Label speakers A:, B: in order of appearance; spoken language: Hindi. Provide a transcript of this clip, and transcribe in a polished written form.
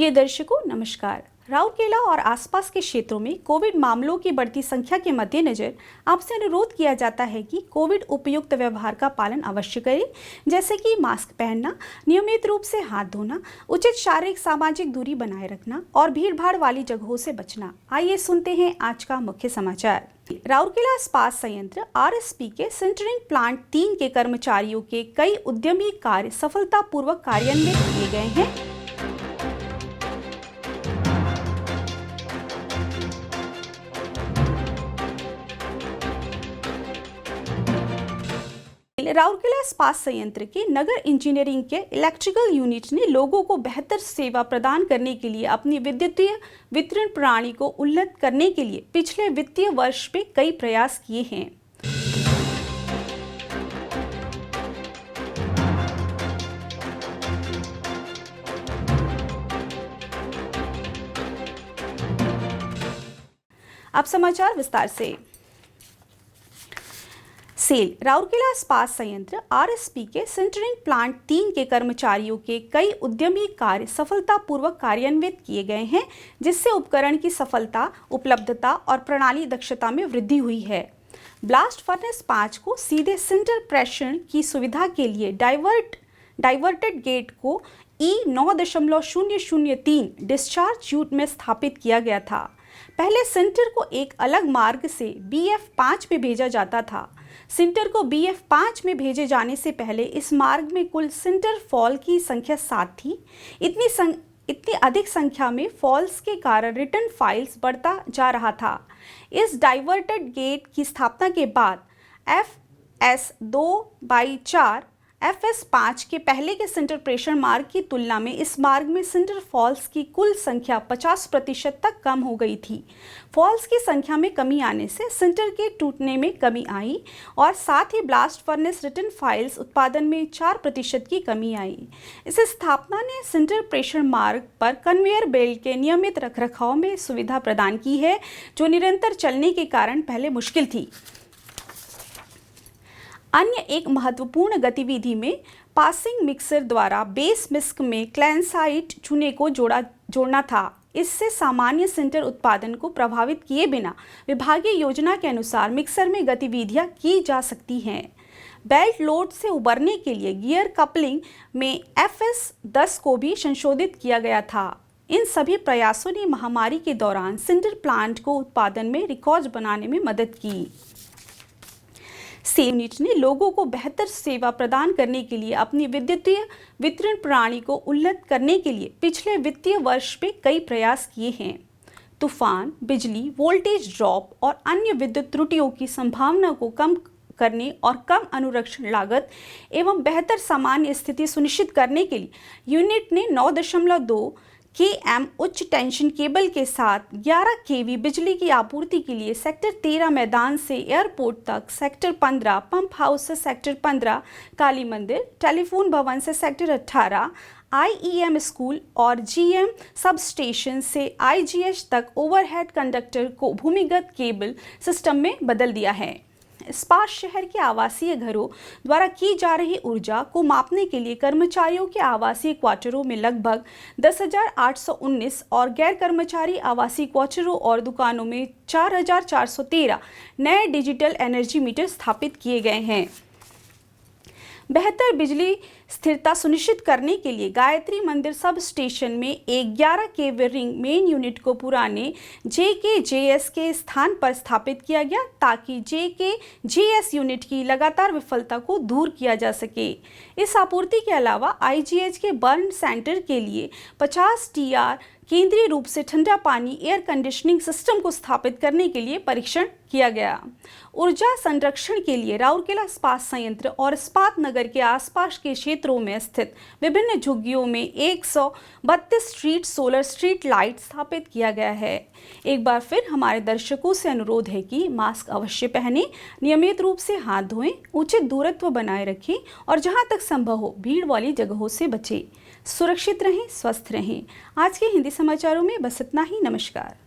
A: प्रिय दर्शकों नमस्कार। राउरकेला और आसपास के क्षेत्रों में कोविड मामलों की बढ़ती संख्या के मद्देनजर आपसे अनुरोध किया जाता है कि कोविड उपयुक्त व्यवहार का पालन अवश्य करें, जैसे कि मास्क पहनना, नियमित रूप से हाथ धोना, उचित शारीरिक सामाजिक दूरी बनाए रखना और भीड़भाड़ वाली जगहों से बचना। आइए सुनते हैं आज का मुख्य समाचार। राउरकेला इस्पात संयंत्र आरएसपी के सिंटरिंग प्लांट 3 के कर्मचारियों के कई उद्यमी कार्य सफलतापूर्वक कार्यान्वित किए गए हैं। राउरकेला इस्पात संयंत्र के नगर इंजीनियरिंग के इलेक्ट्रिकल यूनिट ने लोगों को बेहतर सेवा प्रदान करने के लिए अपनी विद्युतीय वितरण प्रणाली को उन्नत करने के लिए पिछले वित्तीय वर्ष में कई प्रयास किए हैं। अब समाचार विस्तार से। राउरकेला इस्पात संयंत्र आरएसपी के सिंटरिंग प्लांट 3 के कर्मचारियों के कई उद्यमी कार्य सफलतापूर्वक कार्यान्वित किए गए हैं, जिससे उपकरण की सफलता, उपलब्धता और प्रणाली दक्षता में वृद्धि हुई है। ब्लास्ट फर्नेस 5 को सीधे सिंटर प्रेषण की सुविधा के लिए डाइवर्टेड गेट को E9.003 डिस्चार्ज यूट में स्थापित किया गया था। पहले सिंटर को एक अलग मार्ग से BF5 में भेजा जाता था। सिंटर को BF5 में भेजे जाने से पहले इस मार्ग में कुल सिंटर फॉल की संख्या 7 थी। इतनी अधिक संख्या में फॉल्स के कारण रिटर्न फाइल्स बढ़ता जा रहा था। इस डाइवर्टेड गेट की स्थापना के बाद FS2/4 FS5 के पहले के सिंटर प्रेषण मार्ग की तुलना में इस मार्ग में सिंटर फॉल्स की कुल संख्या 50% तक कम हो गई थी। फॉल्स की संख्या में कमी आने से सिंटर के टूटने में कमी आई और साथ ही ब्लास्ट फर्नेस रिटर्न फाइल्स उत्पादन में 4% की कमी आई। इस स्थापना ने सिंटर प्रेषण मार्ग पर कन्वेयर बेल्ट के नियमित रखरखाव में सुविधा प्रदान की है, जो निरंतर चलने के कारण पहले मुश्किल थी। अन्य एक महत्वपूर्ण गतिविधि में पासिंग मिक्सर द्वारा बेस मिस्क में क्लैंसाइट चूने को जोड़ना था। इससे सामान्य सिंटर उत्पादन को प्रभावित किए बिना विभागीय योजना के अनुसार मिक्सर में गतिविधियां की जा सकती हैं। बेल्ट लोड से उबरने के लिए गियर कपलिंग में FS10 को भी संशोधित किया गया था। इन सभी प्रयासों ने महामारी के दौरान सिंटर प्लांट को उत्पादन में रिकॉर्ड बनाने में मदद की। यूनिट ने लोगों को बेहतर सेवा प्रदान करने के लिए अपनी विद्युतीय वितरण प्रणाली को उन्नत करने के लिए पिछले वित्तीय वर्ष में कई प्रयास किए हैं। तूफान, बिजली, वोल्टेज ड्रॉप और अन्य विद्युत त्रुटियों की संभावना को कम करने और कम अनुरक्षण लागत एवं बेहतर सामान्य स्थिति सुनिश्चित करने के लिए यूनिट ने 9.2 km उच्च टेंशन केबल के साथ 11 kV बिजली की आपूर्ति के लिए सेक्टर 13 मैदान से एयरपोर्ट तक, सेक्टर 15 पंप हाउस से सेक्टर 15 काली मंदिर, टेलीफोन भवन से सेक्टर 18 IEM स्कूल और GM सब स्टेशन से IGH तक ओवरहेड कंडक्टर को भूमिगत केबल सिस्टम में बदल दिया है। इस्पात शहर के आवासीय घरों द्वारा की जा रही ऊर्जा को मापने के लिए कर्मचारियों के आवासीय क्वार्टरों में लगभग 10,819 और गैर कर्मचारी आवासीय क्वार्टरों और दुकानों में 4,413 नए डिजिटल एनर्जी मीटर स्थापित किए गए हैं। बेहतर बिजली स्थिरता सुनिश्चित करने के लिए गायत्री मंदिर सब स्टेशन में एक 11 kV रिंग मेन यूनिट को पुराने JKJS के स्थान पर स्थापित किया गया, ताकि JKJS यूनिट की लगातार विफलता को दूर किया जा सके। इस आपूर्ति के अलावा IGH के बर्न सेंटर के लिए 50 TR केंद्रीय रूप से ठंडा पानी एयर कंडीशनिंग सिस्टम को स्थापित करने के लिए परीक्षण किया गया। ऊर्जा संरक्षण के लिए राउरकेला इस्पात संयंत्र और इस्पात नगर के आसपास के क्षेत्रों में स्थित विभिन्न झुग्गियों में 132 स्ट्रीट सोलर स्ट्रीट लाइट स्थापित किया गया है। एक बार फिर हमारे दर्शकों से अनुरोध है कि मास्क अवश्य पहनें, नियमित रूप से हाथ धोएं, उचित दूरत्व बनाए रखें और जहां तक संभव हो भीड़ वाली जगहों से बचें। सुरक्षित रहें, स्वस्थ रहें। आज के हिंदी समाचारों में बस इतना ही। नमस्कार।